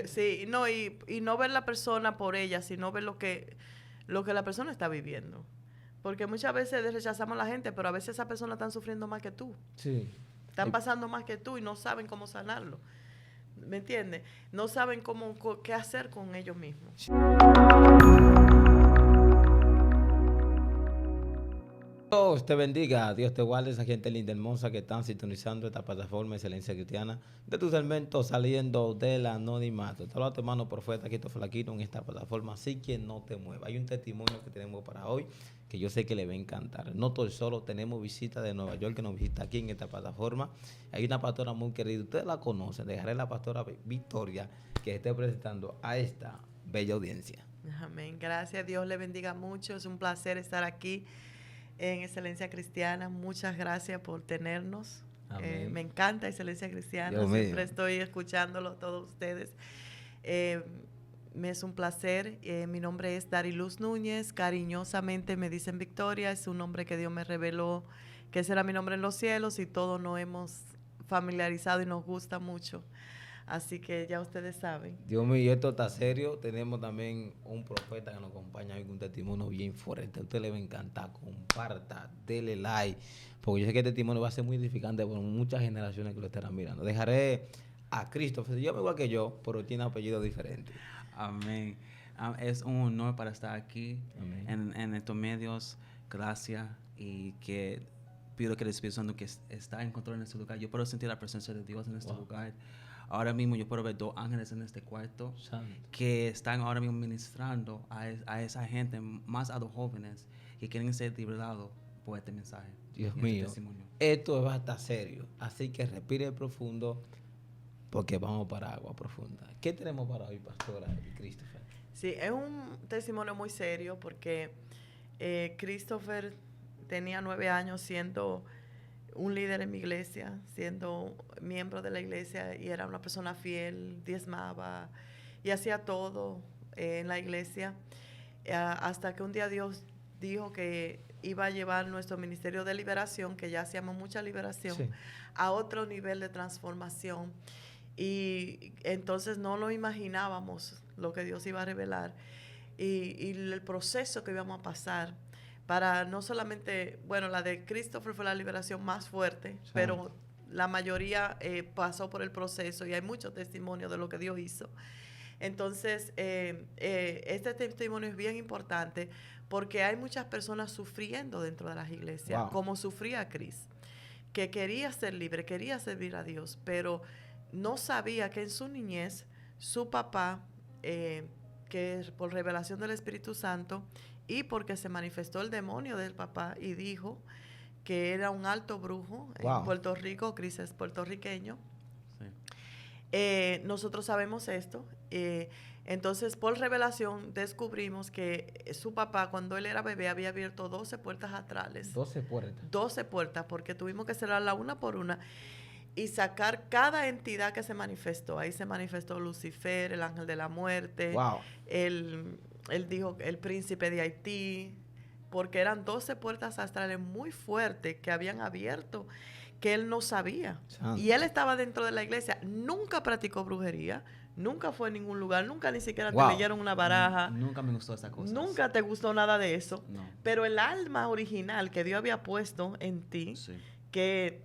Sí, no, y no ver la persona por ella, sino ver lo que la persona está viviendo. Porque muchas veces rechazamos a la gente, pero a veces esas personas están sufriendo más que tú. Sí. Están pasando más que tú y no saben cómo sanarlo. ¿Me entiendes? No saben qué hacer con ellos mismos. Dios te bendiga, Dios te guarde, esa gente linda, hermosa que están sintonizando esta plataforma Excelencia Cristiana de tu segmento saliendo del anonimato. Te hablo a tu hermano profeta, aquí Flaquito en esta plataforma, así que no te muevas. Hay un testimonio que tenemos para hoy que yo sé que le va a encantar. No estoy solo, tenemos visita de Nueva York que nos visita aquí en esta plataforma. Hay una pastora muy querida, ustedes la conocen, dejaré la pastora Victoria que esté presentando a esta bella audiencia. Amén. Gracias. Dios le bendiga mucho. Es un placer estar aquí en Excelencia Cristiana. Muchas gracias por tenernos. Me Amén. encanta Excelencia Cristiana. Dios Siempre mío. estoy escuchándolo todos ustedes. Eh, me es un placer. Mi nombre es Dariluz Núñez. Cariñosamente me dicen Victoria. Es un nombre que Dios me reveló, que ese era mi nombre en los cielos y todos nos hemos familiarizado y nos gusta mucho. Así que ya ustedes saben. Dios mío, esto está serio. Tenemos también un profeta que nos acompaña hoy con un testimonio bien fuerte. A usted le va a encantar. Comparta, dele like. Porque yo sé que este testimonio va a ser muy edificante por muchas generaciones que lo estarán mirando. Dejaré a Christopher. Yo me igual que yo, pero tiene apellido diferente. Amén. Es un honor para estar aquí Amén. en estos medios. Gracias. Y que pido que el Espíritu Santo que está en control en este lugar. Yo puedo sentir la presencia de Dios en este lugar. Ahora mismo yo puedo ver 2 ángeles en este cuarto Santo. que están ahora mismo ministrando a esa gente, más a los jóvenes que quieren ser liberados por este mensaje. Dios y mío, este testimonio. esto va a estar serio. Así que respire profundo porque vamos para agua profunda. ¿Qué tenemos para hoy, pastora y Christopher? Sí, es un testimonio muy serio porque Christopher tenía 9 años siendo un líder en mi iglesia, siendo miembro de la iglesia y era una persona fiel, diezmaba y hacía todo en la iglesia, hasta que un día Dios dijo que iba a llevar nuestro ministerio de liberación, que ya hacíamos mucha liberación, Sí. a otro nivel de transformación. Y entonces no lo imaginábamos lo que Dios iba a revelar y el proceso que íbamos a pasar para no solamente, bueno, la de Christopher fue la liberación más fuerte, Santo. pero la mayoría pasó por el proceso y hay muchos testimonios de lo que Dios hizo. Entonces, este testimonio es bien importante porque hay muchas personas sufriendo dentro de las iglesias, Wow. como sufría Chris, que quería ser libre, quería servir a Dios, pero no sabía que en su niñez su papá, que por revelación del Espíritu Santo y porque se manifestó el demonio del papá y dijo que era un alto brujo Wow. en Puerto Rico, Chris es puertorriqueño. Sí. Nosotros sabemos esto. Entonces, por revelación, descubrimos que su papá, cuando él era bebé, había abierto 12 puertas astrales. 12 puertas. 12 puertas, porque tuvimos que cerrarla una por una y sacar cada entidad que se manifestó. Ahí se manifestó Lucifer, el ángel de la muerte, Wow. él dijo el príncipe de Haití, porque eran 12 puertas astrales muy fuertes que habían abierto, que él no sabía. Santo. Y él estaba dentro de la iglesia, nunca practicó brujería, nunca fue a ningún lugar, nunca ni siquiera Wow. te leyeron una baraja. Nunca me gustó esa cosa. Nunca te gustó nada de eso. No. Pero el alma original que Dios había puesto en ti, Sí. que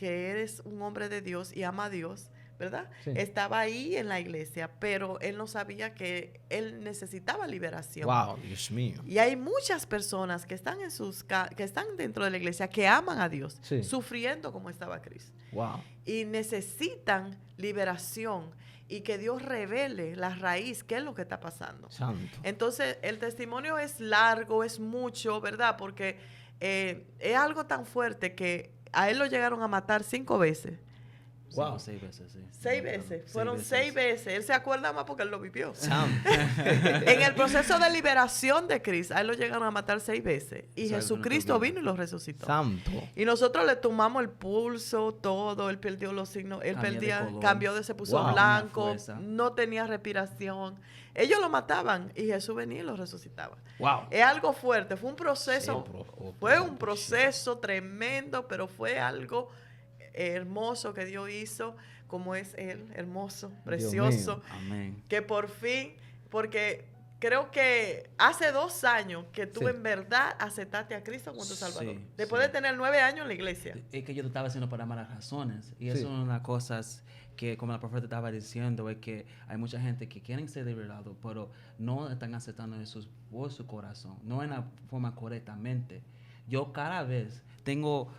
eres un hombre de Dios y ama a Dios, ¿verdad? Sí. Estaba ahí en la iglesia, pero él no sabía que él necesitaba liberación. Wow, Dios mío. Y hay muchas personas que están que están dentro de la iglesia que aman a Dios, Sí. sufriendo como estaba Cristo. Wow. Y necesitan liberación y que Dios revele la raíz, qué es lo que está pasando. Santo. Entonces, el testimonio es largo, es mucho, ¿verdad? Porque es algo tan fuerte que a él lo llegaron a matar 5 veces. Wow. 6 veces, sí. 6 veces. Fueron 6 veces. Él se acuerda más porque él lo vivió. Santo. En el proceso de liberación de Cristo, a él lo llegaron a matar 6 veces. Y Sí, Jesucristo vino y lo resucitó. Santo. Y nosotros le tomamos el pulso, todo. Él perdió los signos. Él se puso Wow. blanco, no tenía respiración. Ellos lo mataban y Jesús venía y lo resucitaba. Wow. Es algo fuerte. Fue un proceso, Sí, fue un proceso tremendo, pero fue algo hermoso que Dios hizo como es Él, hermoso, Dios precioso, mío. Amén. que por fin, porque creo que hace 2 años que tú Sí. en verdad aceptaste a Cristo como tu Salvador. Sí, Después sí. de tener 9 años en la iglesia. Es que yo lo estaba haciendo por malas razones. Y Sí. eso es una de las cosas que, como la profeta estaba diciendo, es que hay mucha gente que quieren ser liberados, pero no están aceptando a Jesús por su corazón, no en la forma correctamente. Yo cada vez tengo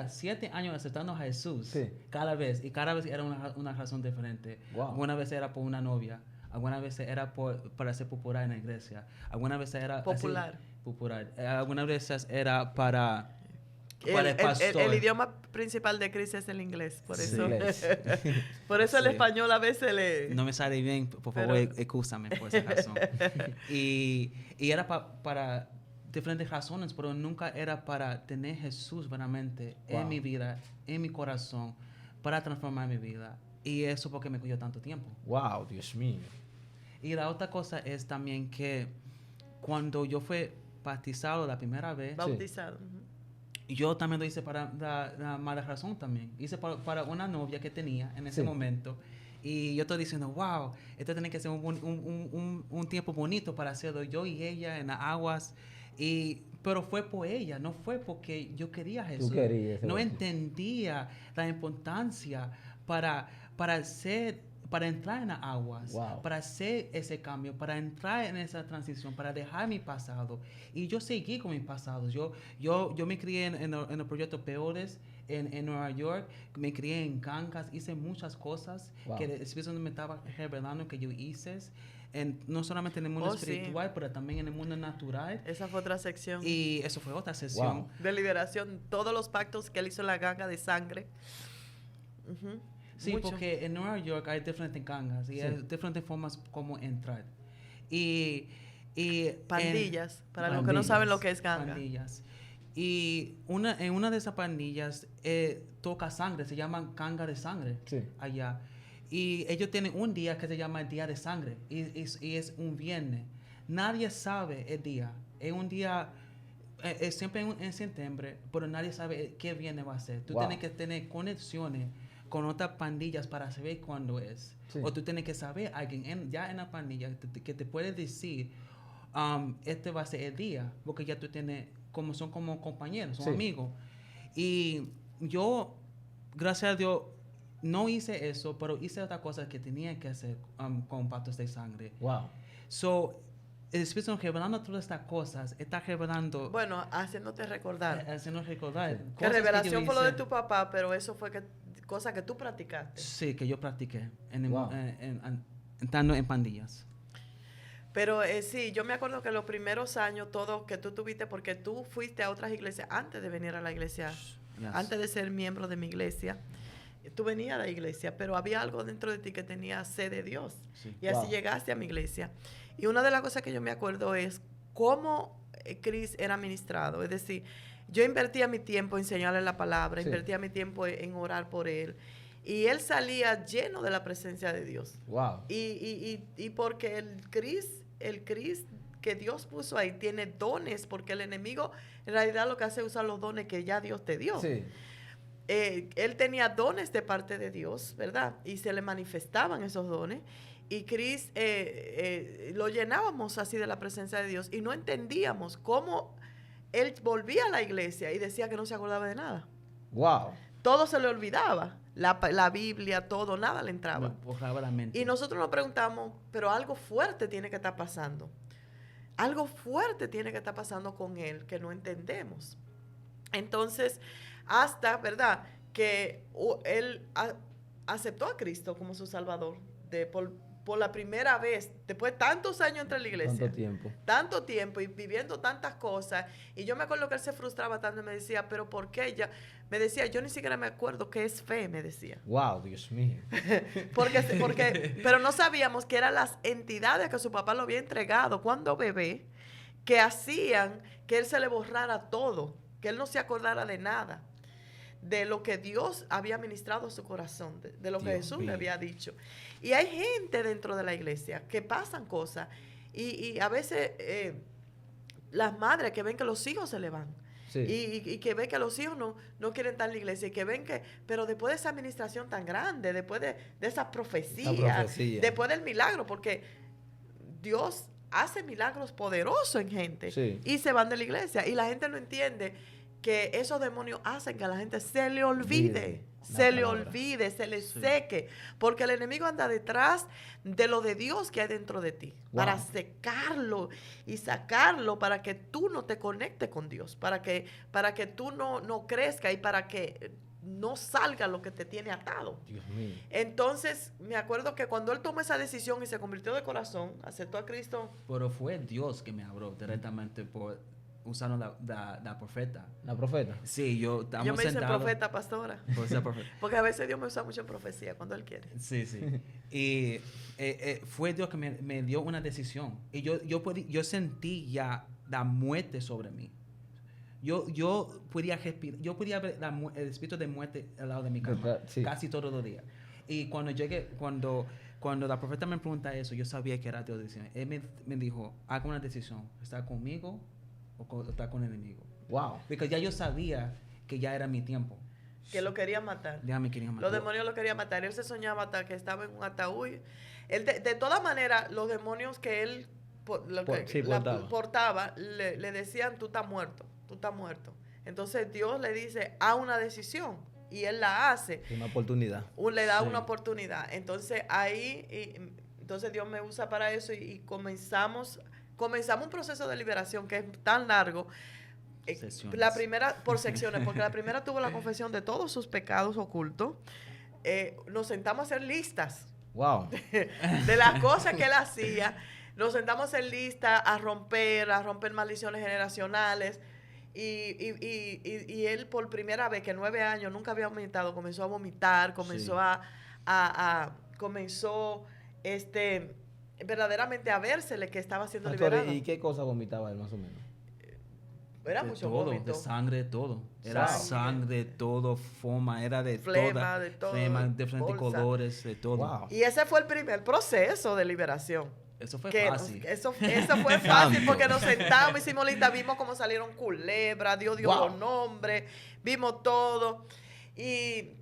7 años aceptando a Jesús. Sí. Cada vez. Y cada vez era una razón diferente. Wow. Alguna vez era por una novia. Algunas veces era para ser popular en la iglesia. Algunas veces era... Popular. así, popular. Algunas veces era para El, el pastor. el idioma principal de Cristo es el inglés, por Sí. eso, Inglés. por eso el Sí. español a veces le... No me sale bien, por favor, Pero- excúsame por esa razón. y era para diferentes razones, pero nunca era para tener Jesús verdaderamente Wow. en mi vida, en mi corazón, para transformar mi vida. Y eso porque me cogió tanto tiempo. Wow, Dios mío. Y la otra cosa es también que cuando yo fui bautizado la primera vez, Bautizado. Ujú. yo también lo hice para la mala razón también. Hice para una novia que tenía en ese Sí. momento. Y yo estoy diciendo, wow, esto tiene que ser un tiempo bonito para hacerlo yo y ella en las aguas. Pero fue por ella, no fue porque yo quería a Jesús. querías ese No bautizo. entendía la importancia para entrar en las aguas, Wow. para hacer ese cambio, para entrar en esa transición, para dejar mi pasado. Y yo seguí con mi pasado. Yo me crié en el proyecto Peores en Nueva York, me crié en Gangas, hice muchas cosas Wow. que el Espíritu Santo me estaba revelando que yo hice, no solamente en el mundo Oh, sí. espiritual, pero también en el mundo natural. Esa fue otra sección Y eso fue otra sesión. Wow. de liberación. Todos los pactos que él hizo en la ganga de sangre. Ujú. Sí, Mucho. porque en Nueva York hay diferentes gangas y Sí. hay diferentes formas como entrar. Y Pandillas, para los que no Pandillas. saben lo que es ganga. pandillas. Y en una de esas pandillas toca sangre, se llama ganga de sangre Sí. allá. Y ellos tienen un día que se llama el día de sangre y es un viernes. Nadie sabe el día. Es un día, es siempre en septiembre, pero nadie sabe qué viernes va a ser. Tú Wow. tienes que tener conexiones con otras pandillas para saber cuándo es. Sí. O tú tienes que saber alguien ya en la pandilla que te puede decir, este va a ser el día, porque ya tú tienes, son como compañeros, son Sí. amigos. Y yo, gracias a Dios, no hice eso, pero hice otra cosa que tenía que hacer con pactos de sangre. Wow. So, el Espíritu Santo revelando todas estas cosas, está revelando, Bueno, haciéndote recordar. haciendo recordar. Sí. Que cosas yo revelación fue lo de hice. tu papá, pero eso fue cosa que tú practicaste. Sí, que yo practiqué Wow. estando en pandillas. Pero sí, yo me acuerdo que los primeros años, todos que tú tuviste, porque tú fuiste a otras iglesias antes de venir a la iglesia, Yes. antes de ser miembro de mi iglesia. Tú venías a la iglesia, pero había algo dentro de ti que tenía sed de Dios. Sí. Y así Wow. llegaste a mi iglesia. Y una de las cosas que yo me acuerdo es cómo Chris era ministrado. Es decir, yo invertía mi tiempo en enseñarle la palabra, Sí. invertía mi tiempo en orar por él. Y él salía lleno de la presencia de Dios. Wow. Y porque el Cris que Dios puso ahí tiene dones, porque el enemigo en realidad lo que hace es usar los dones que ya Dios te dio. Sí. Él tenía dones de parte de Dios, ¿verdad? Y se le manifestaban esos dones. Y Cris lo llenábamos así de la presencia de Dios y no entendíamos cómo él volvía a la iglesia y decía que no se acordaba de nada. Wow. Todo se le olvidaba. La Biblia, todo, nada le entraba. Me borraba la mente. Y nosotros nos preguntamos, pero algo fuerte tiene que estar pasando. Algo fuerte tiene que estar pasando con él que no entendemos. Entonces, hasta, ¿verdad? Que él aceptó a Cristo como su Salvador por la primera vez, después de tantos años entre la iglesia. Tanto tiempo. Tanto tiempo y viviendo tantas cosas. Y yo me acuerdo que él se frustraba tanto y me decía, pero ¿por qué? Me decía, yo ni siquiera me acuerdo qué es fe, me decía. Wow, Dios mío. Pero no sabíamos que eran las entidades que su papá lo había entregado cuando bebé, que hacían que él se le borrara todo, que él no se acordara de nada, de lo que Dios había ministrado a su corazón, de lo que Dios Jesús mío. le había dicho. Y hay gente dentro de la iglesia que pasan cosas y a veces las madres que ven que los hijos se le van. Sí. Sí. Y que ve que los hijos no quieren estar en la iglesia y que ven que, pero después de esa administración tan grande, después de esa profecía, profecía. después del milagro, porque Dios hace milagros poderosos en gente Sí. y se van de la iglesia y la gente no entiende que esos demonios hacen que a la gente se le olvide, se le palabra. olvide, se le Sí. seque, porque el enemigo anda detrás de lo de Dios que hay dentro de ti, Wow. para secarlo y sacarlo para que tú no te conectes con Dios, para que tú no crezcas y para que no salga lo que te tiene atado. Dios mío. Entonces, me acuerdo que cuando él tomó esa decisión y se convirtió de corazón, aceptó a Cristo. Pero fue Dios que me habló directamente por usando la profeta. La profeta. Sí, estamos Yo me hice sentados. profeta, pastora. Por ser profeta. Porque a veces Dios me usa mucho en profecía cuando Él quiere. Sí, sí. Y fue Dios que me dio una decisión. Y yo sentí ya la muerte sobre mí. Yo podía respirar, yo podía ver el espíritu de muerte al lado de mi cama, Sí. casi todos los días. Y cuando la profeta me pregunta eso, yo sabía que era Dios diciendo. Él me dijo, haga una decisión, ¿está conmigo o está con el enemigo? Wow. Porque ya yo sabía que ya era mi tiempo. Que lo quería matar. Ya me querían matar. Los demonios lo querían matar. Él se soñaba hasta que estaba en un ataúd. Él, de todas maneras, los demonios que él portaba le decían, tú estás muerto, tú estás muerto. Entonces Dios le dice, haz una decisión. Y él la hace. Una oportunidad. Le da Sí. una oportunidad. Entonces entonces Dios me usa para eso y comenzamos un proceso de liberación que es tan largo. Secciones. La primera, por secciones, porque la primera tuvo la confesión de todos sus pecados ocultos. Nos sentamos a hacer listas Wow. de las cosas que él hacía. Nos sentamos a hacer listas, a romper maldiciones generacionales. Y él por primera vez, que 9 años nunca había vomitado, comenzó a vomitar, comenzó Sí. comenzó verdaderamente a vérsele que estaba siendo Pastor, liberado. ¿y qué cosa vomitaba él más o menos? Era De mucho todo, vómito. de sangre, todo. Era Sangre. sangre, todo, forma, era de Flema, toda, de todo, flema, diferentes bolsa. colores, de todo. Wow. Y ese fue el primer proceso de liberación. Eso fue Que fácil. eso fue fácil porque nos sentamos, hicimos lista, vimos cómo salieron culebras, Dios dio Wow. los nombres, vimos todo. Y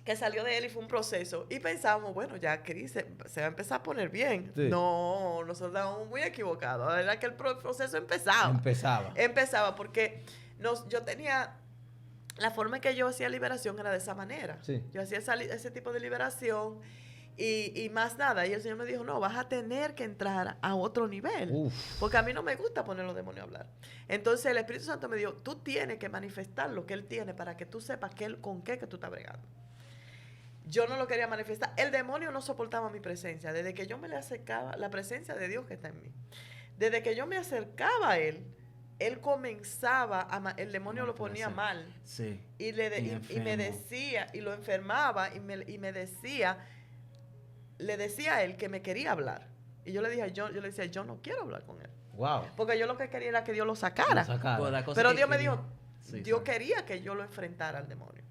que salió de él y fue un proceso. Y pensamos, bueno, ya Cris se va a empezar a poner bien. Sí. No, nosotros estábamos muy equivocados. La verdad que el proceso empezaba. Empezaba porque yo tenía... La forma en que yo hacía liberación era de esa manera. Sí. Yo hacía ese tipo de liberación y más nada. Y el Señor me dijo, no, vas a tener que entrar a otro nivel. Uf. Porque a mí no me gusta poner los demonios a hablar. Entonces el Espíritu Santo me dijo, tú tienes que manifestar lo que Él tiene para que tú sepas con qué que tú estás bregando. Yo no lo quería manifestar. El demonio no soportaba mi presencia. Desde que yo me le acercaba, la presencia de Dios que está en mí. Desde que yo me acercaba a Él comenzaba, el demonio lo ponía mal. Sí. Y me decía, y lo enfermaba, y me decía, le decía a él que me quería hablar. Y yo le dije, yo le decía, yo no quiero hablar con él. Wow. Porque yo lo que quería era que Dios lo sacara. Pues la cosa Pero que Dios me quería- dijo, Sí, Dios sorry. quería que yo lo enfrentara al demonio.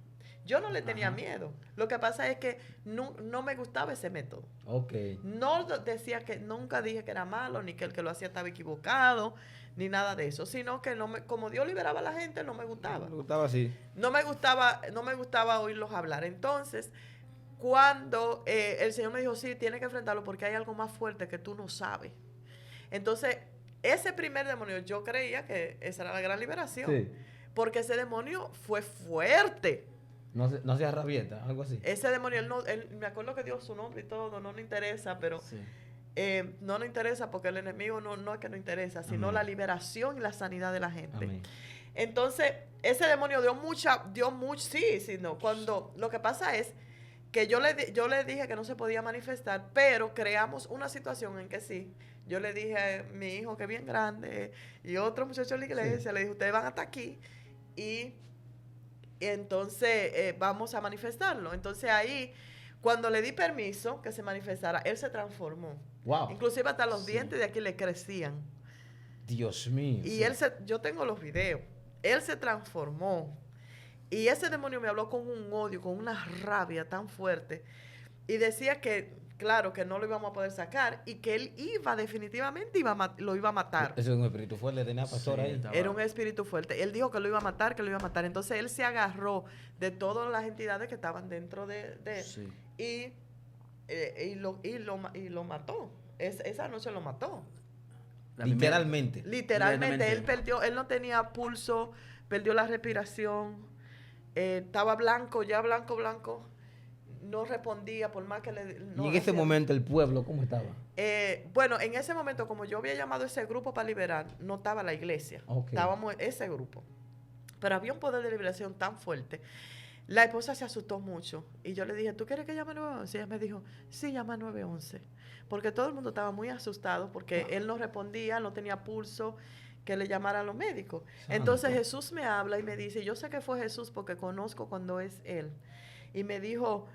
Yo no le tenía Ajá. miedo. Lo que pasa es que no me gustaba ese método. Ok. No decía que, nunca dije que era malo, ni que el que lo hacía estaba equivocado, ni nada de eso, sino que como Dios liberaba a la gente, no me gustaba. Me gustaba así. No me gustaba oírlos hablar. Entonces, cuando el Señor me dijo, sí, tienes que enfrentarlo porque hay algo más fuerte que tú no sabes. Entonces, ese primer demonio, yo creía que esa era la gran liberación. Sí. Porque ese demonio fue fuerte. No se rabieta, algo así. Ese demonio, me acuerdo que dio su nombre y todo, no nos interesa, pero Sí. no nos interesa porque el enemigo no es que no interesa, sino Amén. la liberación y la sanidad de la gente. Amén. Entonces, ese demonio dio mucho, sí, no. Cuando, lo que pasa es que yo le dije que no se podía manifestar, pero creamos una situación en que sí. Yo le dije a mi hijo que es bien grande y otro muchacho en la iglesia, le dije, ustedes van hasta aquí y entonces vamos a manifestarlo. Entonces ahí, cuando le di permiso que se manifestara, él se transformó. Wow. Inclusive hasta los Sí. dientes de aquí le crecían. Dios mío. Y yo tengo los videos. Él se transformó. Y ese demonio me habló con un odio, con una rabia tan fuerte. Y decía que claro que no lo íbamos a poder sacar y que él definitivamente lo iba a matar. Eso es un espíritu fuerte, tenía pastor Sí, ahí. estaba- Era un espíritu fuerte. Él dijo que lo iba a matar, que lo iba a matar. Entonces él se agarró de todas las entidades que estaban dentro de él Sí. y lo mató. Esa noche lo mató. La primera- Literalmente. Literalmente, él no tenía pulso, perdió la respiración, estaba blanco, blanco. No respondía por más que le... no y en ese hacía- momento el pueblo, ¿cómo estaba? Bueno, en ese momento, como yo había llamado a ese grupo para liberar, no estaba la iglesia. Ok. Estábamos ese grupo. Pero había un poder de liberación tan fuerte. La esposa se asustó mucho. Y yo le dije, ¿tú quieres que llame 911? Y ella me dijo, sí, llama 911. Porque todo el mundo estaba muy asustado porque él no respondía, no tenía pulso, que le llamaran los médicos. Santo. Entonces Jesús me habla y me dice, yo sé que fue Jesús porque conozco cuando es Él. Y me dijo,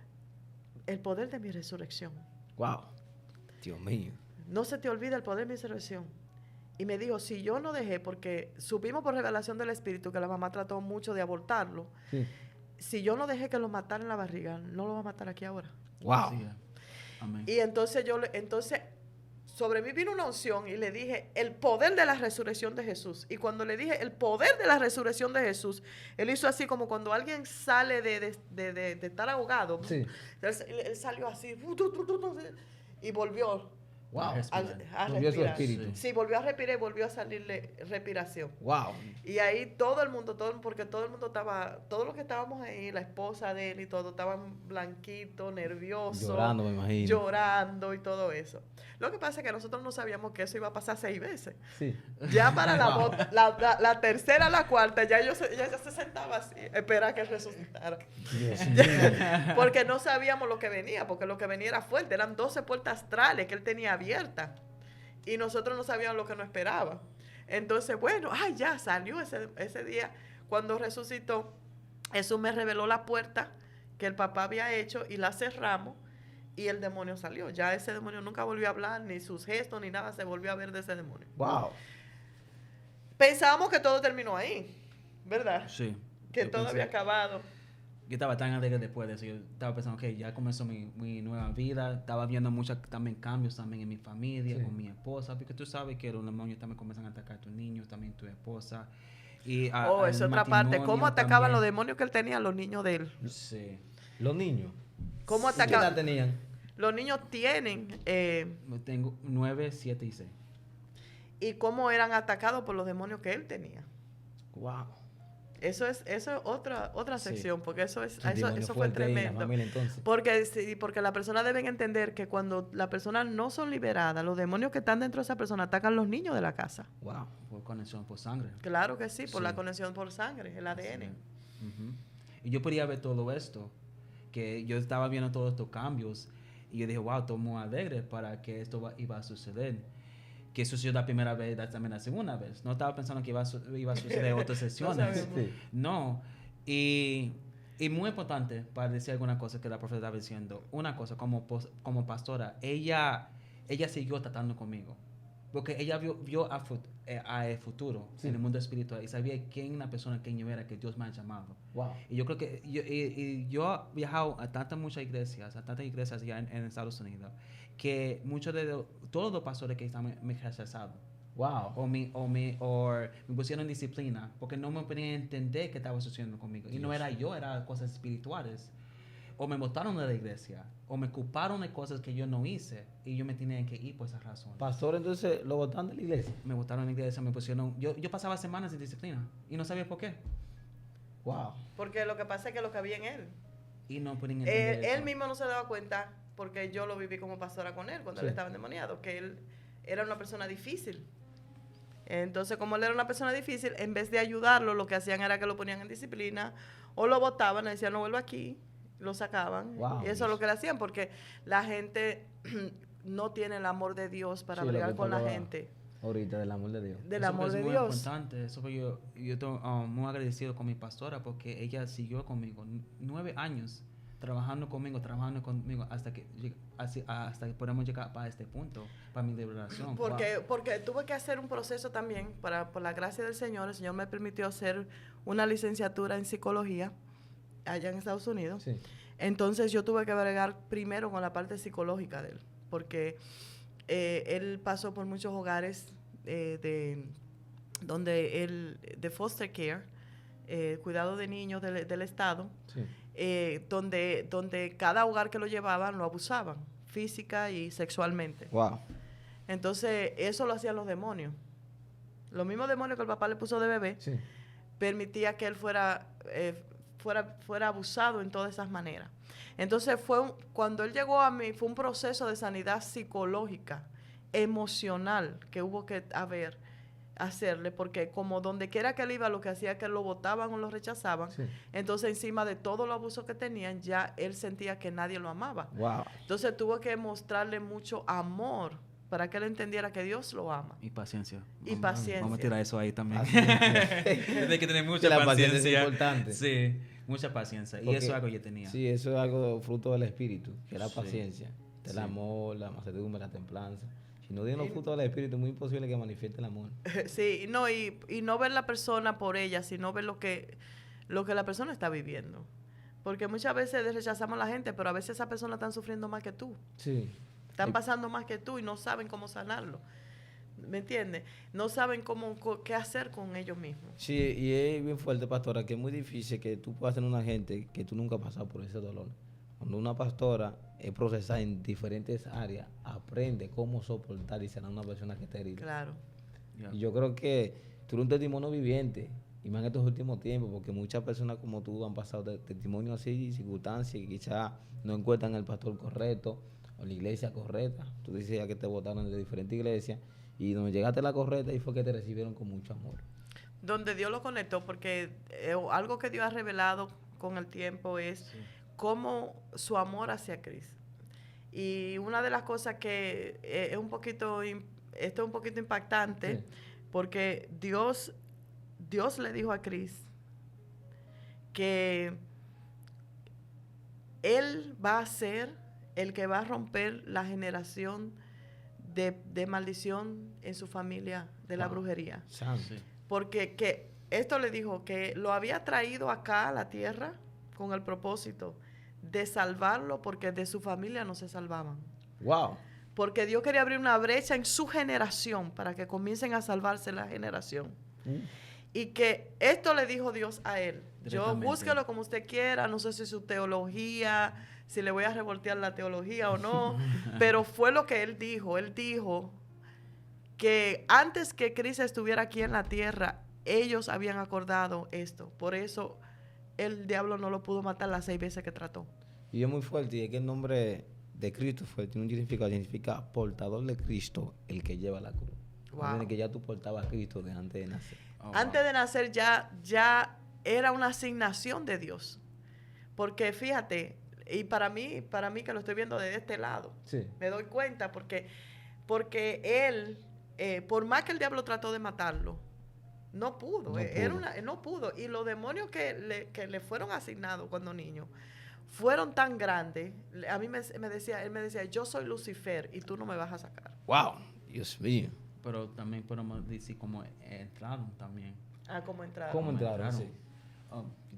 el poder de mi resurrección. Wow. Dios mío. No se te olvida el poder de mi resurrección. Y me dijo, si yo no dejé, porque supimos por revelación del Espíritu que la mamá trató mucho de abortarlo, Sí. si yo no dejé que lo matara en la barriga, no lo va a matar aquí ahora. Wow. Sí, amén. Y entonces sobre mí vino una unción y le dije, el poder de la resurrección de Jesús. Y cuando le dije, el poder de la resurrección de Jesús, él hizo así como cuando alguien sale de estar ahogado. Sí. Él salió así y volvió Wow. a Volvió su respirar. espíritu. Sí, volvió a respirar y volvió a salirle respiración. Wow. Y ahí todo el mundo, porque todo el mundo estaba, todos los que estábamos ahí, la esposa de él y todo, estaban blanquitos, nerviosos. Llorando, me imagino. Llorando y todo eso. Lo que pasa es que nosotros no sabíamos que eso iba a pasar 6 veces. Sí. Ya para la tercera, la cuarta, ya ella se sentaba así, espera que resucitara. Dios mío. Porque no sabíamos lo que venía, porque lo que venía era fuerte. Eran 12 puertas astrales que él tenía abiertas. Y nosotros no sabíamos lo que nos esperaba. Entonces, bueno, ya salió ese día. Cuando resucitó, Jesús me reveló la puerta que el papá había hecho y la cerramos y el demonio salió. Ya ese demonio nunca volvió a hablar, ni sus gestos, ni nada se volvió a ver de ese demonio. Wow. Pensábamos que todo terminó ahí, ¿verdad? Sí. Que Yo todo pensé- había acabado. Yo estaba tan alegre después de eso. Yo estaba pensando que ya comenzó mi nueva vida. Estaba viendo muchos también cambios también en mi familia, Sí. con mi esposa. Porque tú sabes que los demonios también comienzan a atacar a tus niños, también tu esposa. Y Oh, esa es otra parte. ¿Cómo atacaban los demonios que él tenía a los niños de él? Sí. Los niños. ¿Cómo ¿Qué edad atacaban? tenían? Los niños tienen, Tengo 9, 7 y 6. y cómo eran atacados por los demonios que él tenía. Wow. Eso es otra Sí. sección, porque eso Demonio fue fuerte ahí en la tremendo. familia, entonces. Porque las personas deben entender que cuando las personas no son liberadas, los demonios que están dentro de esa persona atacan a los niños de la casa. Wow. Por conexión, por sangre. Claro que sí, por Sí. la conexión por sangre, el ADN. Ujú. Y yo podía ver todo esto, que yo estaba viendo todos estos cambios, y yo dije, wow, estoy muy alegre para que esto iba a suceder. Que sucedió la primera vez, también la segunda vez. No estaba pensando que iba a suceder otras sesiones. sabemos. Sí. No. Y muy importante para decir alguna cosa que la profeta estaba diciendo. Una cosa, como pastora, ella siguió tratando conmigo. Porque ella vio a el futuro Sí. en el mundo espiritual y sabía quién la persona que yo era, que Dios me ha llamado. Wow. Y yo creo que yo he viajado a tantas iglesias ya en Estados Unidos, que todos los pastores que están me rechazaron. Wow. O me pusieron disciplina porque no me podían entender qué estaba sucediendo conmigo. Y no era yo, eran cosas espirituales. O me botaron de la iglesia, o me culparon de cosas que yo no hice y yo me tenía que ir por esa razón. Pastor, entonces lo botaron de la iglesia. Me botaron de la iglesia, me pusieron... Yo pasaba semanas sin disciplina y no sabía por qué. Wow. Porque lo que pasa es que lo que había en él. Y no podían entender Él eso. mismo no se daba cuenta, porque yo lo viví como pastora con él cuando Sí. él estaba endemoniado, que él era una persona difícil. Entonces, como él era una persona difícil, en vez de ayudarlo, lo que hacían era que lo ponían en disciplina o lo botaban, le decían, no vuelva aquí, lo sacaban. Wow. Y eso es lo que le hacían, porque la gente no tiene el amor de Dios para Sí, lo bregar que con la hablaba gente. Ahorita del amor de Dios. Del Eso amor es de muy Dios. importante. Eso fue yo estoy muy agradecido con mi pastora porque ella siguió conmigo 9 años trabajando conmigo hasta que podemos llegar a este punto para mi liberación. Porque tuve que hacer un proceso también, por la gracia del Señor. El Señor me permitió hacer una licenciatura en psicología allá en Estados Unidos. Sí. Entonces yo tuve que bregar primero con la parte psicológica de él, porque él pasó por muchos hogares de foster care, cuidado de niños del Estado, Sí. donde cada hogar que lo llevaban lo abusaban física y sexualmente. Wow. Entonces eso lo hacían los demonios. Los mismos demonios que el papá le puso de bebé, Sí. permitía que él fuera abusado en todas esas maneras. Entonces cuando él llegó a mí, fue un proceso de sanidad psicológica, emocional, que hubo que hacerle, porque como donde quiera que él iba, lo que hacía que lo votaban o lo rechazaban. Sí. Entonces encima de todos los abusos que tenían, ya él sentía que nadie lo amaba. Wow. Entonces tuvo que mostrarle mucho amor para que él entendiera que Dios lo ama. Y paciencia. Y paciencia. Vamos a tirar eso ahí también. Paciencia. Hay que tener mucha Que la paciencia. paciencia es importante. Sí, mucha paciencia. Y Porque- eso es algo que yo tenía. Sí, eso es algo fruto del espíritu, que es la Sí. paciencia, el Sí. amor, la mansedumbre, la templanza. Si no tienen los frutos del espíritu, es muy imposible que manifieste el amor. Sí, no, y no ver la persona por ella, sino ver lo que la persona está viviendo. Porque muchas veces rechazamos a la gente, pero a veces esas personas están sufriendo más que tú. Sí. Están Y- pasando más que tú y no saben cómo sanarlo. ¿Me entiendes? No saben qué hacer con ellos mismos. Sí, y es bien fuerte, pastora, que es muy difícil que tú puedas tener una gente que tú nunca has pasado por ese dolor. Cuando una pastora es procesada en diferentes áreas, aprende cómo soportar y sanar a una persona que está herida. Claro. Ya. Y yo creo que tú eres un testimonio viviente, y más en estos últimos tiempos, porque muchas personas como tú han pasado de testimonios así, circunstancias, que quizás no encuentran el pastor correcto o la iglesia correcta. Tú decías que te votaron de diferentes iglesias, y donde llegaste a la correcta y fue que te recibieron con mucho amor. Donde Dios lo conectó, porque algo que Dios ha revelado con el tiempo es Sí. cómo su amor hacia Cristo. Y una de las cosas que es un poquito, esto es un poquito impactante, Sí. porque Dios le dijo a Cris que Él va a ser el que va a romper la generación de maldición en su familia de la Wow. brujería. Santo. Sí. Porque esto le dijo que lo había traído acá a la tierra con el propósito de salvarlo, porque de su familia no se salvaban. Wow. Porque Dios quería abrir una brecha en su generación para que comiencen a salvarse la generación. Y que esto le dijo Dios a él. Yo Directamente. búsquelo como usted quiera, no sé si su teología, si le voy a revoltear la teología o no, pero fue lo que él dijo. Él dijo que antes que Cristo estuviera aquí en la tierra, ellos habían acordado esto. Por eso el diablo no lo pudo matar las 6 veces que trató. Y es muy fuerte, y es que el nombre de Cristo tiene un significado portador de Cristo, el que lleva la cruz. Wow. Tiene que ya tú portabas a Cristo de antes de nacer. Oh, Antes wow. de nacer ya era una asignación de Dios. Porque fíjate, y para mí que lo estoy viendo desde este lado, Sí. me doy cuenta porque él, por más que el diablo trató de matarlo, no pudo. No Era pudo. no pudo. Y los demonios que le fueron asignados cuando niño fueron tan grandes. A mí él me decía, yo soy Lucifer y tú no me vas a sacar. Wow. Dios mío. Pero también podemos decir cómo entraron también. Ah, ¿cómo entrar? ¿Cómo entraron? Sí.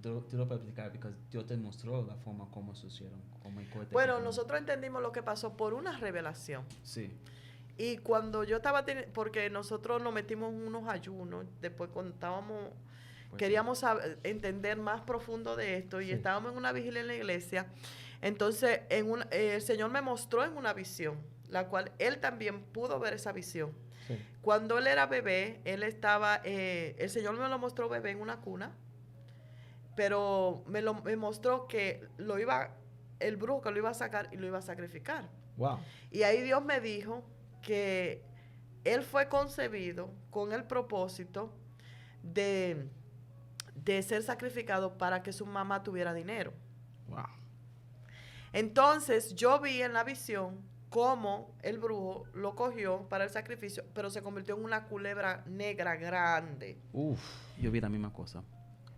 Tú lo puedes explicar porque Dios te mostró la forma como sucedieron. Cómo el cohete Bueno, se formó. nosotros entendimos lo que pasó por una revelación. Sí. Y cuando yo estaba, porque nosotros nos metimos en unos ayunos, después cuando estábamos, Pues queríamos entender más profundo de esto y Sí. estábamos en una vigilia en la iglesia, entonces el Señor me mostró en una visión, la cual él también pudo ver esa visión. Sí. Cuando él era bebé, él estaba, el Señor me lo mostró bebé en una cuna, pero me mostró que el brujo que lo iba a sacar y lo iba a sacrificar. Wow. Y ahí Dios me dijo que él fue concebido con el propósito de ser sacrificado para que su mamá tuviera dinero. Wow. Entonces yo vi en la visión cómo el brujo lo cogió para el sacrificio, pero se convirtió en una culebra negra grande. Uf. Yo vi la misma cosa.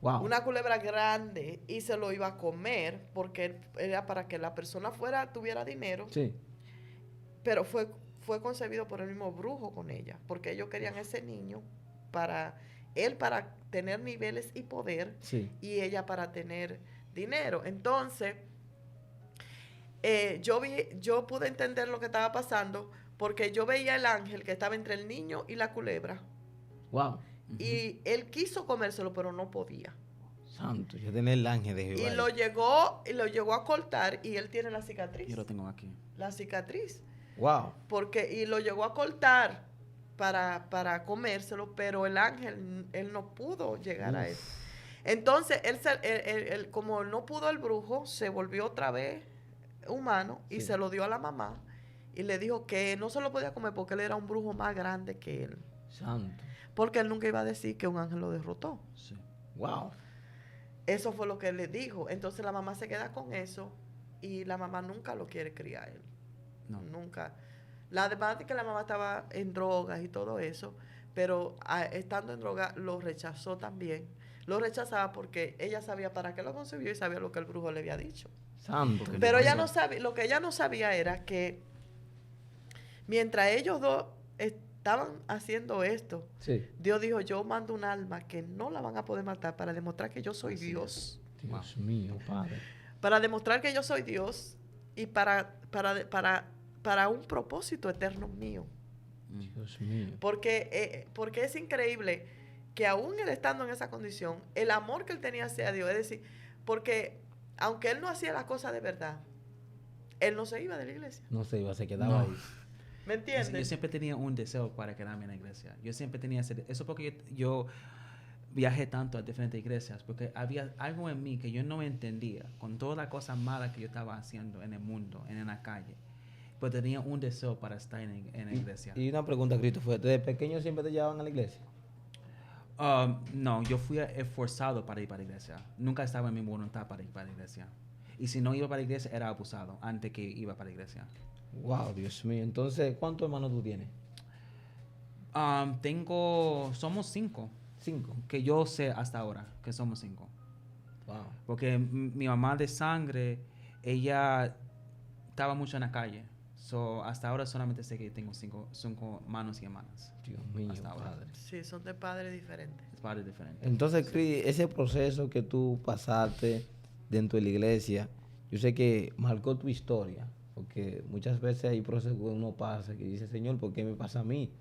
Wow. Una culebra grande, y se lo iba a comer porque era para que la persona tuviera dinero. Sí. Pero fue concebido por el mismo brujo con ella, porque ellos querían ese niño para tener niveles y poder, Sí. y ella para tener dinero. Entonces, yo pude entender lo que estaba pasando porque yo veía el ángel que estaba entre el niño y la culebra. Wow. Y él quiso comérselo, pero no podía. Santo, yo tenía el ángel de Jehová. Y lo llegó a cortar y él tiene la cicatriz. Yo lo tengo aquí. La cicatriz. Wow. Y lo llegó a cortar para comérselo, pero el ángel, él no pudo llegar a él. Entonces, él, como no pudo el brujo, se volvió otra vez humano y se lo dio a la mamá y le dijo que no se lo podía comer porque él era un brujo más grande que él. Santo. Porque él nunca iba a decir que un ángel lo derrotó. Sí. Wow. Eso fue lo que él le dijo. Entonces la mamá se queda con eso y la mamá nunca lo quiere criar a él. No. Nunca. Además de que la mamá estaba en drogas y todo eso, pero estando en droga lo rechazó también. Lo rechazaba porque ella sabía para qué lo concibió y sabía lo que el brujo le había dicho. Santo. Pero ella no sabía, lo que ella no sabía era que mientras ellos dos estaban haciendo esto, Sí. Dios dijo, yo mando un alma que no la van a poder matar para demostrar que yo soy Dios. Dios mío, Padre. Para demostrar que yo soy Dios y para un propósito eterno mío. Dios mío. Porque es increíble que aún él estando en esa condición, el amor que él tenía hacia Dios, es decir, porque aunque él no hacía las cosas de verdad, él no se iba de la iglesia. No se iba, se quedaba ahí. ¿Me entiendes? Yo siempre tenía un deseo para quedarme en la iglesia. Yo siempre tenía eso porque yo viajé tanto a diferentes iglesias, porque había algo en mí que yo no entendía, con todas las cosas malas que yo estaba haciendo en el mundo, en la calle. Pero tenía un deseo para estar en la iglesia. Y una pregunta, Cristo, ¿fue desde pequeño siempre te llevaban a la iglesia? No, yo fui esforzado para ir para la iglesia. Nunca estaba en mi voluntad para ir para la iglesia. Y si no iba para la iglesia, era abusado antes que iba para la iglesia. Wow, Dios mío. Entonces, ¿cuántos hermanos tú tienes? Somos 5. 5. Que yo sé hasta ahora que somos 5. Wow. Porque mi mamá de sangre, ella estaba mucho en la calle. So, hasta ahora solamente sé que tengo 5 hermanos y hermanas. Dios mío, Hasta ahora. Padre. Sí, son de padres diferentes. Es padre diferente. Entonces, Cris, ese proceso que tú pasaste dentro de la iglesia, yo sé que marcó tu historia, porque muchas veces hay procesos que uno pasa que dice, Señor, ¿por qué me pasa a mí?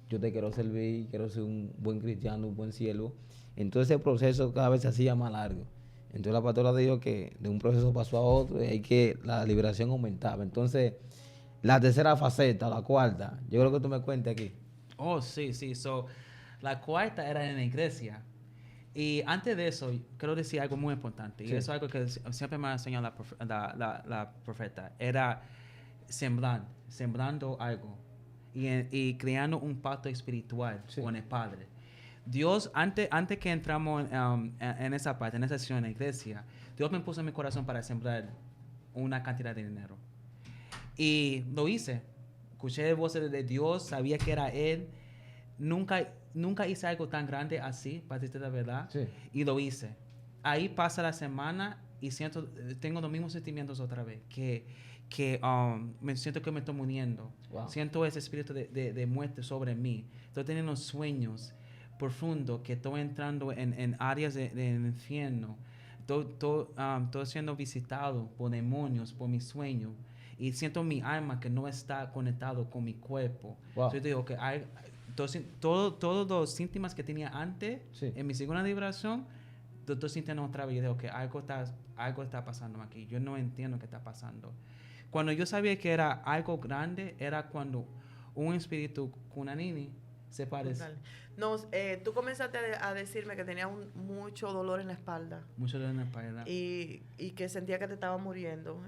Yo te quiero servir, quiero ser un buen cristiano, un buen siervo. Entonces ese proceso cada vez se hacía más largo. Entonces la pastora dijo que de un proceso pasó a otro y hay que la liberación aumentaba. Entonces, la tercera faceta, la cuarta, yo creo que tú me cuentes aquí. Oh, sí, sí. So, la cuarta era en la iglesia. Y antes de eso, quiero decir algo muy importante. Sí. Y eso es algo que siempre me ha enseñado la profeta. Era sembrando algo. Y creando un pacto espiritual con el Padre. Dios, antes que entramos en esa parte, en esa sesión en la iglesia, Dios me puso en mi corazón para sembrar una cantidad de dinero. Y lo hice. Escuché voces de Dios, sabía que era Él. Nunca hice algo tan grande así, para decirte la verdad. Sí. Y lo hice. Ahí pasa la semana y tengo los mismos sentimientos otra vez. Me siento que me estoy muriendo. Wow. Siento ese espíritu de muerte sobre mí. Estoy teniendo sueños profundos que estoy entrando en áreas del infierno. Estoy siendo visitado por demonios, por mis sueños. Y siento mi alma que no está conectado con mi cuerpo. Wow. Entonces digo que todos los síntomas que tenía antes, Sí. en mi segunda liberación, estoy sintiendo otra vez. Y digo que algo está pasando aquí. Yo no entiendo qué está pasando. Cuando yo sabía que era algo grande, era cuando un espíritu Kundalini se parece. No, tú comenzaste a decirme que tenías mucho dolor en la espalda. Mucho dolor en la espalda. Y que sentía que te estaba muriendo.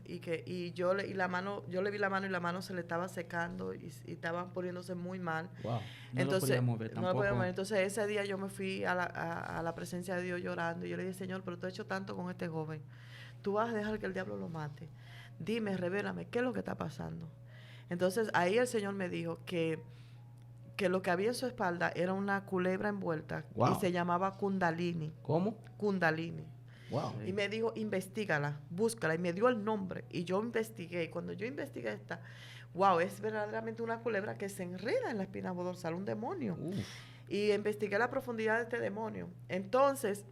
Yo le vi la mano y la mano se le estaba secando y estaba poniéndose muy mal. Wow. No lo podía mover no lo podía tampoco. mover. Entonces ese día yo me fui a la presencia de Dios llorando. Y yo le dije, Señor, pero tú has hecho tanto con este joven. Tú vas a dejar que el diablo lo mate. Dime, revélame, ¿qué es lo que está pasando? Entonces ahí el Señor me dijo que lo que había en su espalda era una culebra envuelta. Wow. Y se llamaba Kundalini. ¿Cómo? Kundalini. Wow. Y me dijo, investígala, búscala. Y me dio el nombre. Y yo investigué. Y cuando yo investigué esta, wow, es verdaderamente una culebra que se enreda en la espina dorsal, un demonio. Y investigué la profundidad de este demonio. Entonces,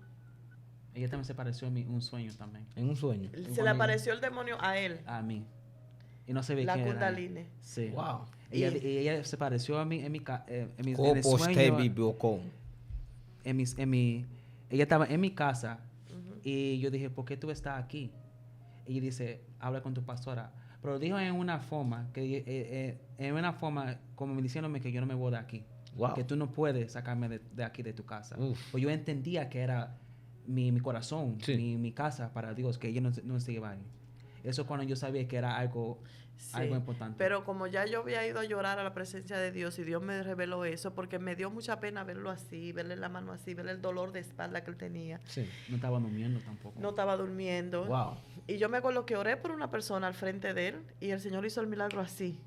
Ella también se pareció a mí un sueño también. En un sueño. se le apareció el demonio a él. A mí. y no sabía La quién era. Kundalini. Sí. Wow. Ella se pareció a mí en mi Como usted sueño. vivió con. Ella estaba en mi casa y yo dije, ¿por qué tú estás aquí? Y ella dice, habla con tu pastora. Pero dijo en una forma, como me diciéndome que yo no me voy de aquí. Wow. Que tú no puedes sacarme de aquí, de tu casa. Uf. Pues yo entendía que era mi corazón, Sí. mi casa para Dios, que ella no se iba ahí. Eso cuando yo sabía que era algo Sí, importante. pero como ya yo había ido a llorar a la presencia de Dios y Dios me reveló eso, porque me dio mucha pena verlo así, verle la mano así, verle el dolor de espalda que él tenía. Sí. No estaba durmiendo tampoco. No estaba durmiendo. Wow. Y yo me acuerdo que oré por una persona al frente de él y el Señor hizo el milagro así.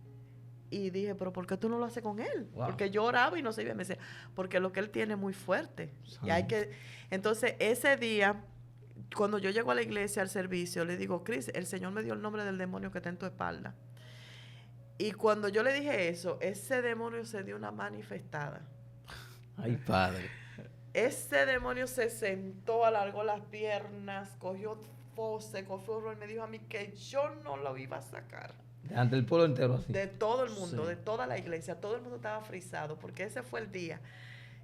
Y dije, pero ¿por qué tú no lo haces con él? Wow. Porque yo oraba y no se iba. Me decía, porque lo que él tiene es muy fuerte. Santo. Y hay que... Entonces, ese día, cuando yo llego a la iglesia al servicio, le digo, Cris, el Señor me dio el nombre del demonio que está en tu espalda. Y cuando yo le dije eso, ese demonio se dio una manifestada. Ay, padre. Ese demonio se sentó, alargó las piernas, cogió horror y me dijo a mí que yo no lo iba a sacar. Ante el pueblo entero así. De todo el mundo, Sí. de toda la iglesia, todo el mundo estaba frisado, porque ese fue el día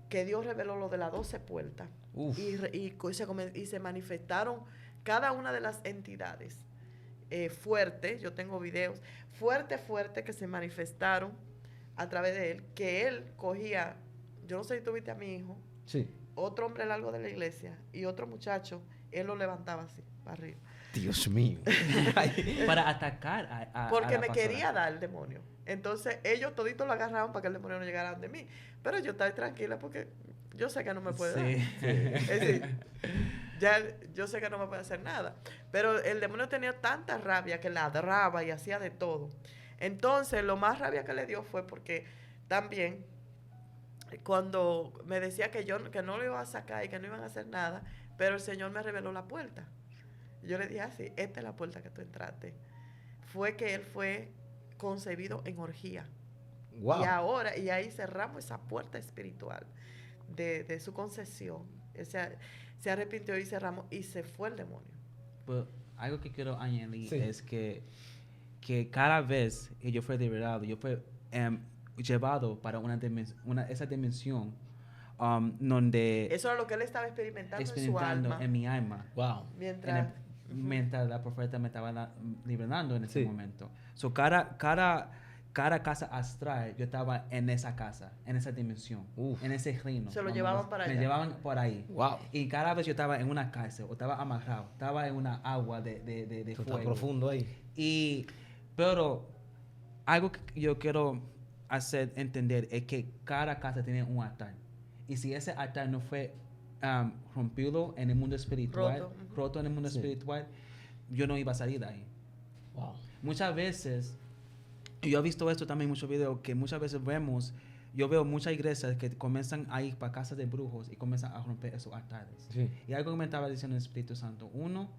que Dios reveló lo de las 12 puertas. Uf. Y se manifestaron cada una de las entidades fuertes, yo tengo videos, fuerte, que se manifestaron a través de él, que él cogía, yo no sé si tú viste a mi hijo, Sí. otro hombre largo de la iglesia y otro muchacho, él lo levantaba así, para arriba. Dios mío. Para atacar a Porque la me pastora. quería dar el demonio. Entonces ellos toditos lo agarraban para que el demonio no llegara de mí. Pero yo estaba tranquila porque yo sé que no me puede dar. Sí. Es decir, ya yo sé que no me puede hacer nada. Pero el demonio tenía tanta rabia que ladraba y hacía de todo. Entonces lo más rabia que le dio fue porque también cuando me decía que que no lo iba a sacar y que no iban a hacer nada, pero el Señor me reveló la puerta. Yo le dije así, esta es la puerta que tú entraste. Fue que él fue concebido en orgía. Wow. Y ahora, y ahí cerramos esa puerta espiritual de su concesión. Él se arrepintió y cerramos y se fue el demonio. Pues, algo que quiero añadir Sí. es que cada vez que yo fui liberado, yo fui llevado para esa dimensión donde Eso era lo que él estaba experimentando en su alma. en mi alma. Wow. Mientras La profeta me estaba liberando en ese Sí. momento. So, cada casa astral, yo estaba en esa casa, en esa dimensión, Uf. en ese reino. Se lo llevaban para Me allá. llevaban por ahí. Wow. Y cada vez yo estaba en una cárcel, o estaba amarrado, estaba en una agua de Eso fuego. está profundo ahí. Pero algo que yo quiero hacer entender es que cada casa tiene un altar. Y si ese altar no fue rompido en el mundo espiritual, roto en el mundo Sí. espiritual, yo no iba a salir de ahí. Wow. Muchas veces, y yo he visto esto también en muchos videos, que muchas veces yo veo muchas iglesias que comienzan a ir para casas de brujos y comienzan a romper esos altares. Sí. Y algo que me estaba diciendo el Espíritu Santo, uno,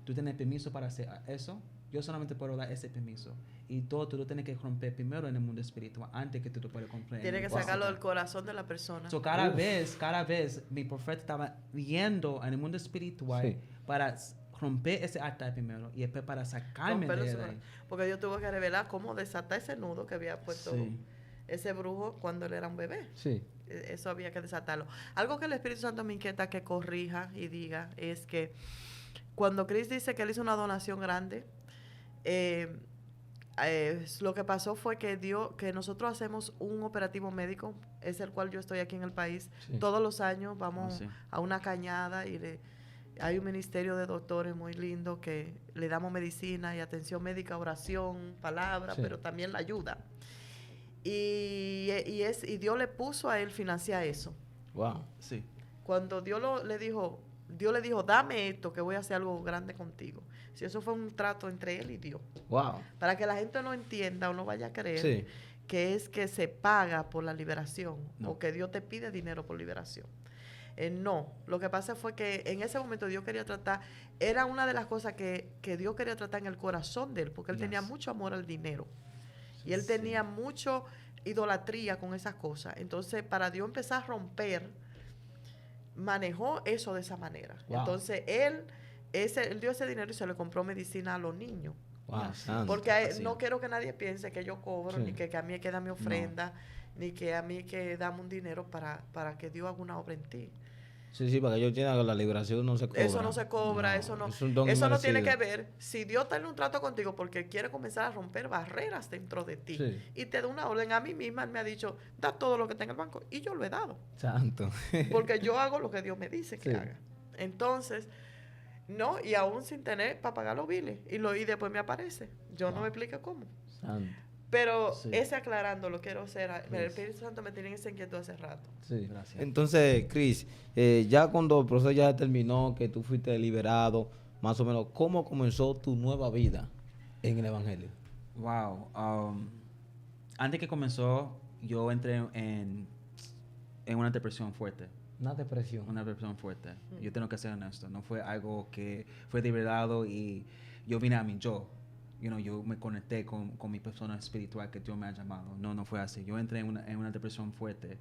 tú tienes permiso para hacer eso, yo solamente puedo dar ese permiso. Y todo tú lo tienes que romper primero en el mundo espiritual antes que tú lo puedas comprar. tiene que sacarlo del corazón de la persona. So, cada vez mi profeta estaba yendo en el mundo espiritual Sí. para romper ese altar primero y después para sacarme Romperlo de su ahí. corazón. Porque Dios tuvo que revelar cómo desatar ese nudo que había puesto Sí. ese brujo cuando él era un bebé. Sí. Eso había que desatarlo. Algo que el Espíritu Santo me inquieta que corrija y diga es que cuando Chris dice que él hizo una donación grande, lo que pasó fue que nosotros hacemos un operativo médico, es el cual yo estoy aquí en el país. Sí. Todos los años vamos sí. a una cañada y hay un ministerio de doctores muy lindo que le damos medicina y atención médica, oración, palabra, Sí. pero también la ayuda. Y Dios le puso a él financiar eso. Wow. Sí. Cuando Dios le dijo, dame esto que voy a hacer algo grande contigo. Si eso fue un trato entre él y Dios. Wow. Para que la gente no entienda o no vaya a creer Sí. que es que se paga por la liberación No. o que Dios te pide dinero por liberación. No, lo que pasa fue que en ese momento Dios quería tratar, era una de las cosas que Dios quería tratar en el corazón de él, porque él tenía Yes. mucho amor al dinero. Y él Sí. tenía mucho idolatría con esas cosas. Entonces, para Dios empezar a romper, manejó eso de esa manera. Wow. Entonces, él dio ese dinero y se le compró medicina a los niños Wow, santo. Porque Así no es. quiero que nadie piense que yo cobro, Sí. ni que a mí hay que dar mi ofrenda, ni que a mí hay que darme un dinero para que Dios haga una obra en ti. Sí, sí, para que ellos entiendan que la liberación no se cobra. Eso no se cobra, No, eso no, es un don eso no tiene que inmerecido. ver si Dios tiene un trato contigo porque quiere comenzar a romper barreras dentro de ti. Sí. Y te da una orden. A mí misma él me ha dicho, da todo lo que tenga el banco. Y yo lo he dado. Santo. Porque yo hago lo que Dios me dice que Sí. haga. Entonces, no, y aún sin tener para pagar los biles. Y después me aparece. Yo no me explico cómo. Santo. Pero Sí. ese aclarando lo quiero hacer. El Yes. Espíritu Santo me tiene esa inquietud hace rato. Sí. Gracias. Entonces, Chris, ya cuando el proceso ya terminó, que tú fuiste liberado, más o menos, ¿cómo comenzó tu nueva vida en el Evangelio? Wow. Antes que comenzó, yo entré en una depresión fuerte. Una depresión. Una depresión fuerte. Yo tengo que ser honesto. No fue algo que fue liberado y yo vine a mí yo. Yo me conecté con mi persona espiritual que Dios me ha llamado. No fue así. Yo entré en una depresión fuerte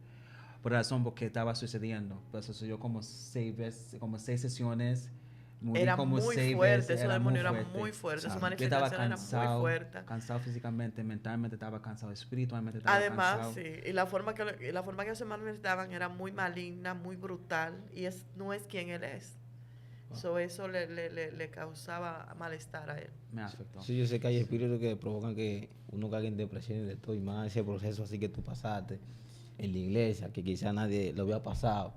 por la razón porque estaba sucediendo. Pues eso yo como 6 sesiones. Morí Era como muy 6 fuerte, veces, ese demonio era fuerte. muy fuerte, su Yo estaba manifestación era muy cansado, fuerte. cansado físicamente, mentalmente estaba cansado, espiritualmente estaba Además, cansado. sí, y la forma que se manifestaban era muy maligna, muy brutal, y no es quien él es. Eso le causaba malestar a él. Me afectó. Sí, yo sé que hay espíritus que provocan que uno caiga en depresión y de todo, y más ese proceso así que tú pasaste en la iglesia, que quizá nadie lo había pasado,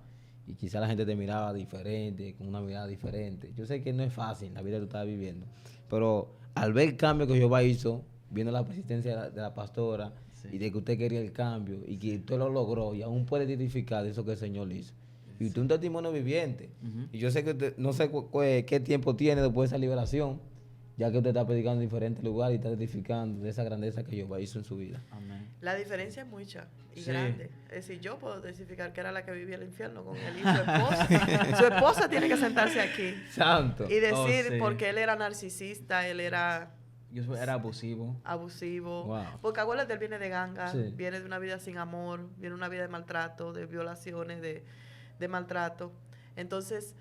y quizá la gente te miraba diferente, con una mirada diferente. Yo sé que no es fácil la vida que tú estás viviendo, pero al ver el cambio que Jehová hizo, viendo la persistencia de la pastora, Sí. y de que usted quería el cambio, y que usted lo logró, y aún puede identificar de eso que el Señor hizo. Y usted es un testimonio viviente. Ujú. Y yo sé que usted, no sé qué tiempo tiene después de esa liberación, ya que usted está predicando en diferentes lugares y está testificando de esa grandeza que Jehová hizo en su vida. Amén. La diferencia es mucha y Sí. grande. Es decir, yo puedo testificar que era la que vivía el infierno con él y su esposa. Su esposa tiene que sentarse aquí Santo. y decir, sí. porque él era narcisista, él era Yo era abusivo. abusivo. Wow. Porque acuérdate, él viene de ganga, Sí. viene de una vida sin amor, viene de una vida de maltrato, de violaciones, de maltrato. Entonces,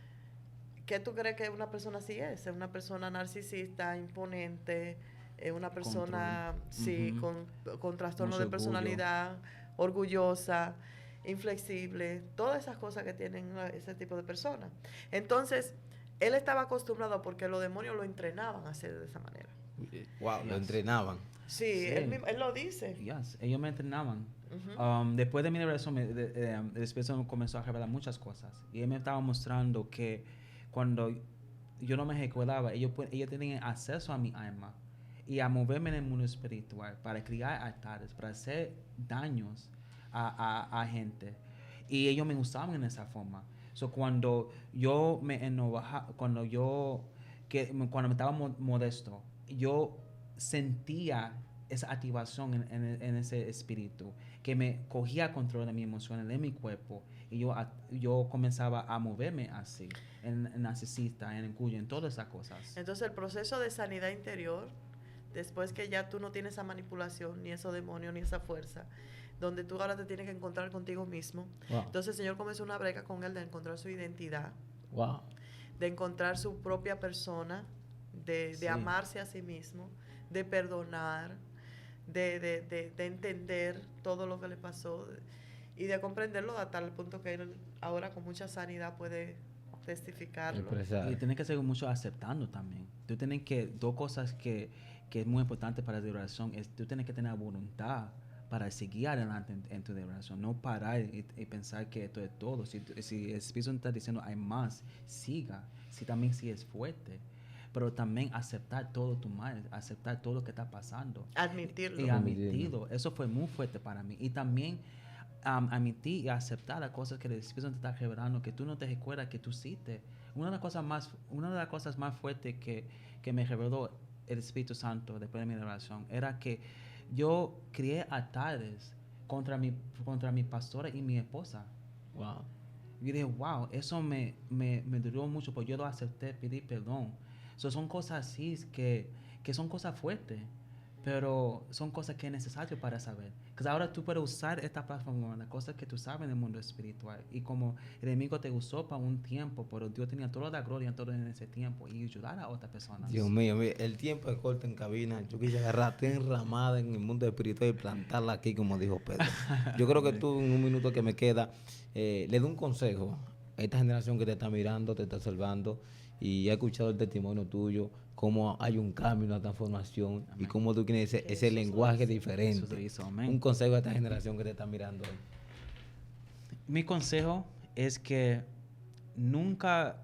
¿qué tú crees que una persona así es? Es una persona narcisista, imponente, es una persona, sí, Ujú. con trastorno Mucho de orgullo. personalidad, orgullosa, inflexible, todas esas cosas que tienen ese tipo de personas. Entonces, él estaba acostumbrado porque los demonios lo entrenaban a hacer de esa manera. Wow, lo Yes. entrenaban. Sí, Sí. él lo dice. Yes. Ellos me entrenaban. Ujú. Después de mi liberación, el Espíritu comenzó a revelar muchas cosas. Y él me estaba mostrando que cuando yo no me recordaba, ellos tenían acceso a mi alma y a moverme en el mundo espiritual para crear altares, para hacer daños a gente. Y ellos me usaban en esa forma. So, cuando yo me enojaba, cuando me estaba modesto, yo sentía esa activación en ese espíritu que me cogía control de mis emociones, de mi cuerpo, y yo comenzaba a moverme así, en narcisista, en orgullo, en todas esas cosas. Entonces, el proceso de sanidad interior, después que ya tú no tienes esa manipulación, ni esos demonios, ni esa fuerza, donde tú ahora te tienes que encontrar contigo mismo. Wow. Entonces, el Señor comenzó una brega con él de encontrar su identidad, Wow. de encontrar su propia persona, de Sí. amarse a sí mismo, de perdonar, de entender todo lo que le pasó y de comprenderlo a tal punto que él ahora con mucha sanidad puede testificarlo. Expresar. Y tienes que ser mucho aceptando también. Tú tienes que, dos cosas que es muy importante para la liberación, es tú tienes que tener voluntad para seguir adelante en tu liberación, no parar y pensar que esto es todo. Si el Espíritu está diciendo hay más, siga. Si también si es fuerte, pero también aceptar todo tu mal, aceptar todo lo que está pasando. Admitirlo. Y admitirlo. Eso fue muy fuerte para mí. Y también admitir y aceptar las cosas que el Espíritu te está revelando, que tú no te recuerdas que tú hiciste. Una de las cosas más fuertes que me reveló el Espíritu Santo después de mi liberación era que yo creé altares contra mi pastora y mi esposa. Wow. Yo dije, wow, eso me duró mucho, porque yo lo acepté, pedí perdón. Son cosas así que son cosas fuertes. Pero son cosas que es necesario para saber. Porque ahora tú puedes usar esta plataforma, las cosas que tú sabes en el mundo espiritual. Y como el enemigo te usó para un tiempo, pero Dios tenía toda la gloria todo en ese tiempo y ayudar a otras personas. Dios mío, mire, el tiempo es corto en cabina. Yo quise agarrarte enramada en el mundo espiritual y plantarla aquí, como dijo Pedro. Yo creo que tú, en un minuto que me queda, le doy un consejo a esta generación que te está mirando, te está observando y ha escuchado el testimonio tuyo, cómo hay un cambio, una transformación y cómo tú tienes ese lenguaje Eso diferente. lo hizo, amén. Un consejo a esta generación que te está mirando hoy. Mi consejo es que nunca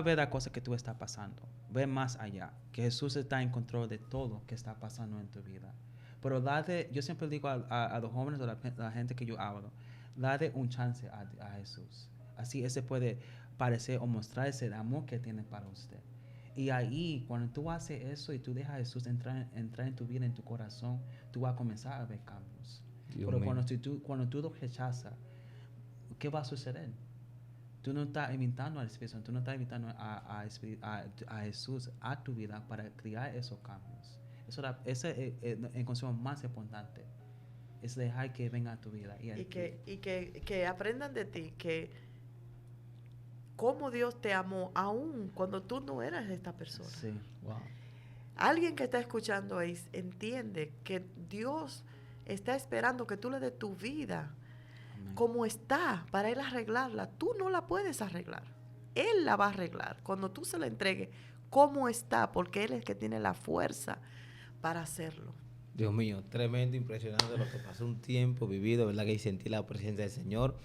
ve la cosa que tú estás pasando. Ve más allá. Que Jesús está en control de todo que está pasando en tu vida. Pero yo siempre digo a los jóvenes o a la gente que yo hablo, dale un chance a Jesús. Así ese puede parecer o mostrar ese amor que tiene para usted. Y ahí, cuando tú haces eso y tú dejas a Jesús entrar en tu vida, en tu corazón, tú vas a comenzar a ver cambios. Dios Pero mío. cuando tú lo rechazas, ¿qué va a suceder? Tú no estás invitando al Espíritu Santo, tú no estás invitando a Jesús a tu vida para crear esos cambios. Ese es el consejo más importante. Es dejar que venga a tu vida. Y que aprendan de ti que cómo Dios te amó aún cuando tú no eras esta persona. Sí. Wow. Alguien que está escuchando ahí entiende que Dios está esperando que tú le des tu vida Amén. como está para Él arreglarla. Tú no la puedes arreglar. Él la va a arreglar cuando tú se la entregues como está, porque Él es el que tiene la fuerza para hacerlo. Dios mío, tremendo, impresionante lo que pasó un tiempo vivido, ¿verdad? Que sentí la presencia del Señor.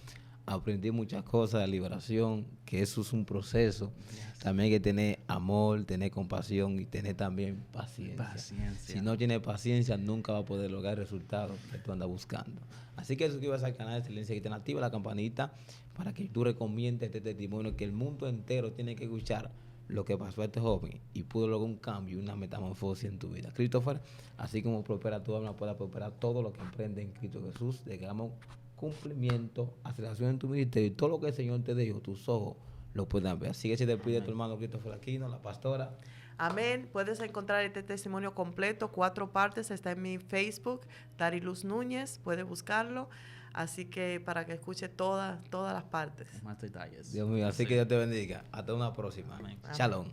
Aprendí muchas cosas de liberación, que eso es un proceso. Yes. También hay que tener amor, tener compasión y tener también paciencia. Paciencia. Si no tienes paciencia, nunca va a poder lograr el resultado que tú andas buscando. Así que suscríbase al canal de Excelencia Cristiana, activa la campanita para que tú recomiendes este testimonio que el mundo entero tiene que escuchar lo que pasó a este joven y pudo lograr un cambio y una metamorfosis en tu vida. Christopher, así como prospera tu alma, pueda prosperar todo lo que emprende en Cristo Jesús, de que hagamos cumplimiento, aceleración en tu ministerio y todo lo que el Señor te dijo, tus ojos lo puedan ver. Así que se despide tu hermano Christopher Aquino, la pastora. Amén. Puedes encontrar este testimonio completo, 4 partes, está en mi Facebook, Dariluz Núñez, puedes buscarlo. Así que para que escuche todas las partes. Más detalles. Dios mío, así que Dios te bendiga. Hasta una próxima. Amén. Shalom.